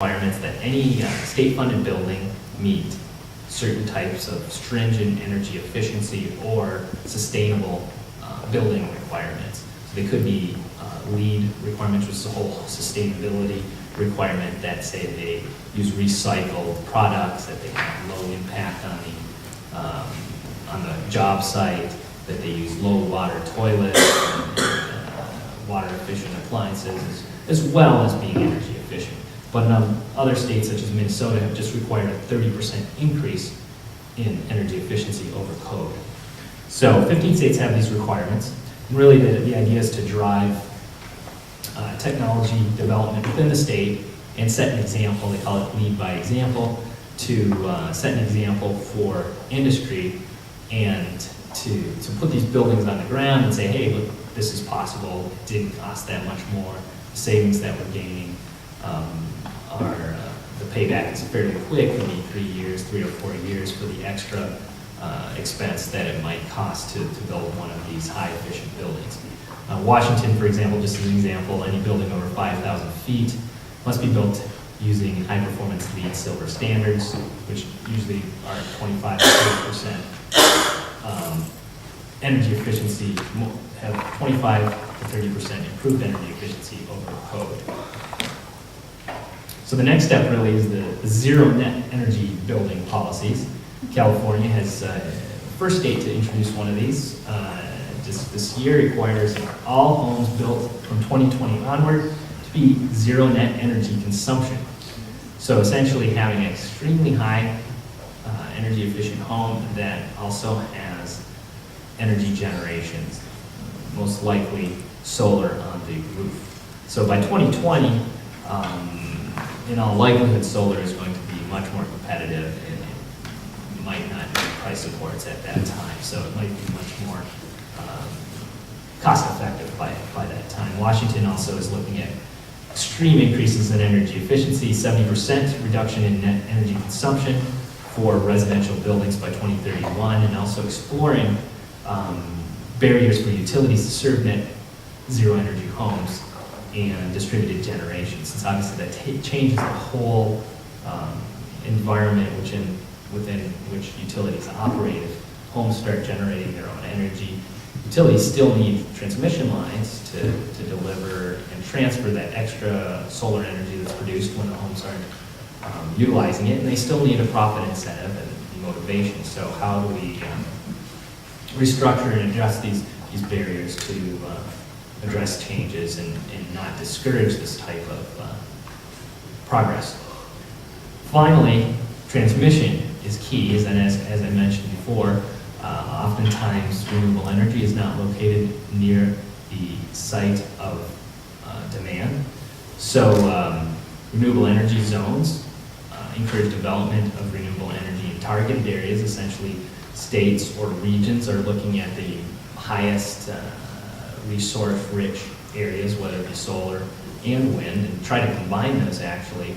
requirements that any state-funded building meet certain types of stringent energy efficiency or sustainable building requirements. So they could be LEED requirements, which is a whole sustainability requirement that say they use recycled products, that they have low impact on the job site, that they use low water toilets, water efficient appliances, as well as being energy efficient. But other states such as Minnesota have just required a 30% increase in energy efficiency over code. So 15 states have these requirements. And really the idea is to drive technology development within the state and set an example. They call it lead by example, to set an example for industry and to put these buildings on the ground and say, hey, look, this is possible. It didn't cost that much more. The savings that we're gaining the payback is fairly quick. It be 3 years, 3 or 4 years for the extra expense that it might cost to build one of these high efficient buildings. Washington, for example, just as an example, any building over 5,000 feet must be built using high performance LEED silver standards, which usually are 25 to 30% energy efficiency, have 25 to 30% improved energy efficiency over code. So the next step really is the zero net energy building policies. California has the first state to introduce one of these. Just this year requires all homes built from 2020 onward to be zero net energy consumption. So essentially having an extremely high energy efficient home that also has energy generation, most likely solar on the roof. So by 2020, in all likelihood, solar is going to be much more competitive and it might not need price supports at that time. So it might be much more cost effective by that time. Washington also is looking at extreme increases in energy efficiency, 70% reduction in net energy consumption for residential buildings by 2031, and also exploring barriers for utilities to serve net zero energy homes and distributed generation, since obviously that changes the whole environment within which utilities operate. If homes start generating their own energy, utilities still need transmission lines to deliver and transfer that extra solar energy that's produced when the homes aren't utilizing it, and they still need a profit incentive and motivation. So how do we restructure and adjust these barriers to address changes and not discourage this type of progress? Finally, transmission is key, as I mentioned before. Oftentimes renewable energy is not located near the site of demand. So renewable energy zones encourage development of renewable energy in targeted areas. Essentially, states or regions are looking at the highest resource-rich areas, whether it be solar and wind, and try to combine those actually,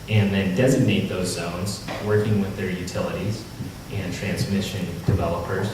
and then designate those zones, working with their utilities and transmission developers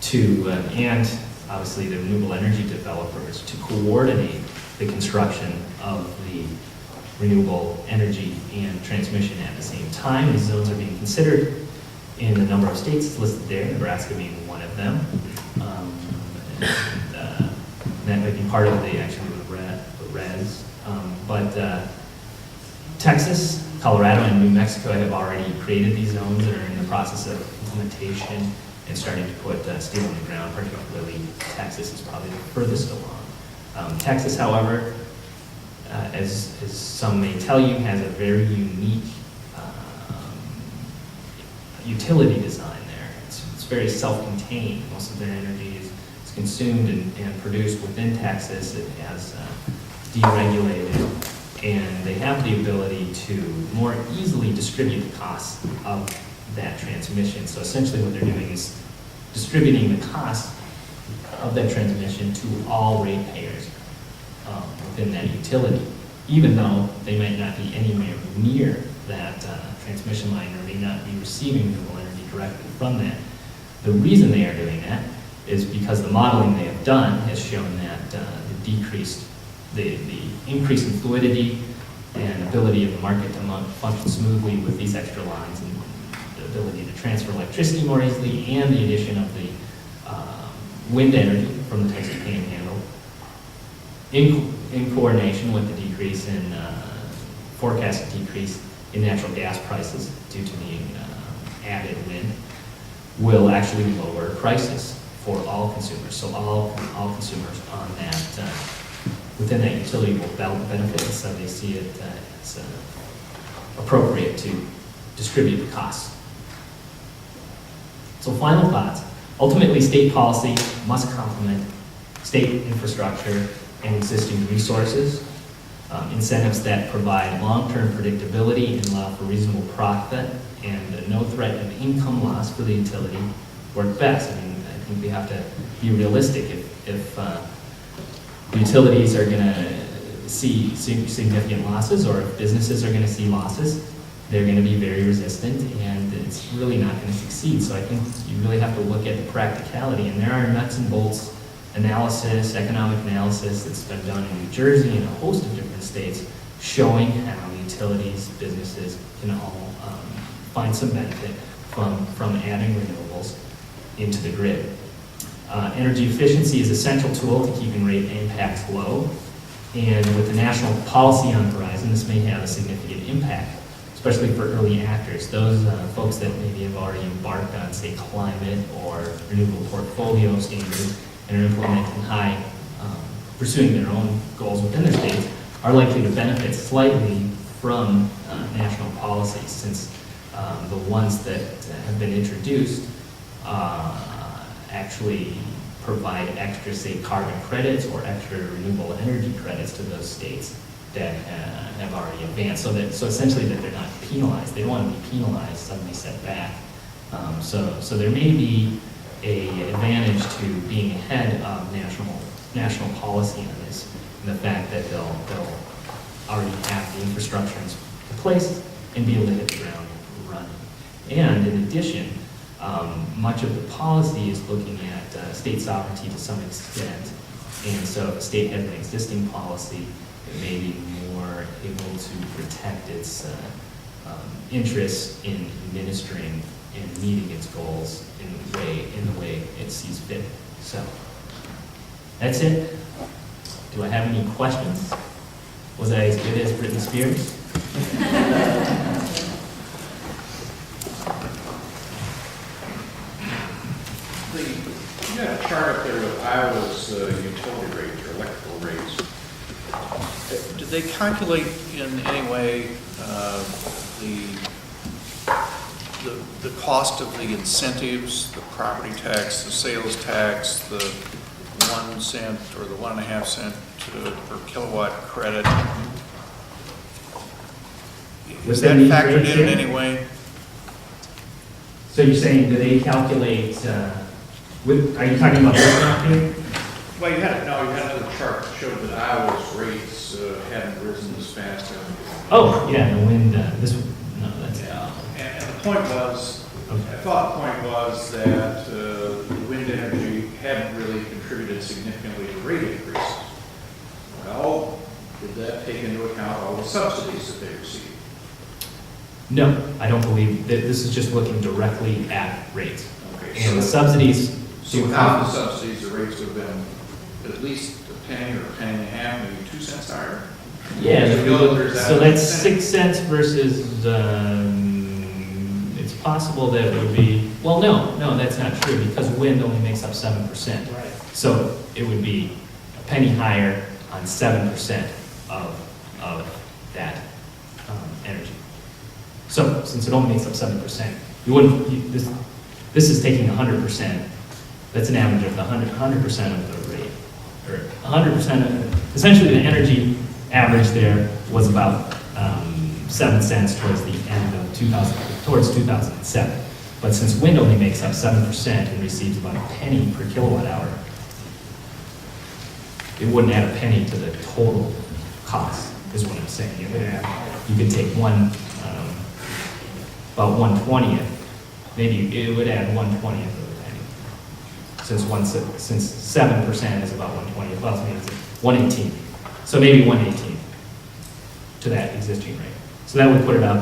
to, and obviously the renewable energy developers, to coordinate the construction of the renewable energy and transmission at the same time. These zones are being considered in a number of states listed there, Nebraska being one of them. That might be part of the res. But Texas, Colorado, and New Mexico have already created these zones and are in the process of implementation and starting to put steel on the ground. Particularly Texas is probably the furthest along. Texas, however, as some may tell you, has a very unique utility design there. It's very self-contained. Most of their energy is consumed and produced within Texas. It has deregulated, and they have the ability to more easily distribute the costs of that transmission. So essentially what they're doing is distributing the cost of that transmission to all ratepayers within that utility, even though they might not be anywhere near that transmission line or may not be receiving renewable energy directly from that. The reason they are doing that is because the modeling they have done has shown that the increase in fluidity and ability of the market to function smoothly with these extra lines, and the ability to transfer electricity more easily, and the addition of the wind energy from the Texas Panhandle, in coordination with the decrease in forecasted decrease in natural gas prices due to the added wind, will actually lower prices for all consumers. So all consumers on that within that utility will benefit, so they see it as appropriate to distribute the costs. So final thoughts. Ultimately, state policy must complement state infrastructure and existing resources. Incentives that provide long-term predictability and allow for reasonable profit and no threat of income loss for the utility work best. I mean, I think we have to be realistic. If the utilities are going to see significant losses, or if businesses are going to see losses, they're going to be very resistant, and it's really not going to succeed. So I think you really have to look at the practicality, and there are nuts and bolts analysis, economic analysis that's been done in New Jersey and a host of different states, showing how utilities, businesses can all find some benefit from adding renewables into the grid. Energy efficiency is a central tool to keeping rate impacts low, and with the national policy on the horizon, this may have a significant impact, especially for early actors, those folks that maybe have already embarked on, say, climate or renewable portfolio standards and are implementing pursuing their own goals within their states, are likely to benefit slightly from national policies, since the ones that have been introduced actually provide extra, say, carbon credits or extra renewable energy credits to those states that have already advanced, so essentially that they're not penalized. They don't want to be penalized, suddenly set back. So there may be an advantage to being ahead of national policy on this, and the fact that they'll already have the infrastructure in place and be able to hit the ground running. And in addition, much of the policy is looking at state sovereignty to some extent, and so if a state has an existing policy, it may be more able to protect its interests in administering and meeting its goals in the way it sees fit. So that's it. Do I have any questions? Was I as good as Britney Spears? You had a chart up there with Iowa's utility rates or electrical rates. Did they calculate in any way the cost of the incentives, the property tax, the sales tax, the 1 cent or the 1.5 cent per kilowatt credit? Is that factored in any way? So you're saying, do they calculate, are you talking about this map here? Well, you had another chart that showed that Iowa's rates hadn't risen as fast. Oh, yeah, the wind, this, no, that's, Yeah, and the point was, okay. I thought the point was that the wind energy hadn't really contributed significantly to rate increases. Well, did that take into account all the subsidies that they received? No, I don't believe that. This is just looking directly at rates. Okay, And the subsidies. So without the subsidies, the rates would have been at least a penny or a penny and a half, maybe 2 cents higher. Yeah, so that's 6 cents versus, it's possible that it would be, well, no, that's not true, because wind only makes up 7%. Right. So it would be a penny higher on 7% of that energy. So since it only makes up 7%, you wouldn't, this is taking 100%, that's an average of the 100% of the rate, or 100% of, essentially the energy average there was about 7 cents towards the end of 2007. But since wind only makes up 7% and receives about a penny per kilowatt hour, it wouldn't add a penny to the total cost, is what I'm saying. You could take about 1/20th, maybe it would add 1/20th of a penny. Since 7% is about 1/20th, well, it's 1/18. So maybe 1/18 to that existing rate. So that would put it up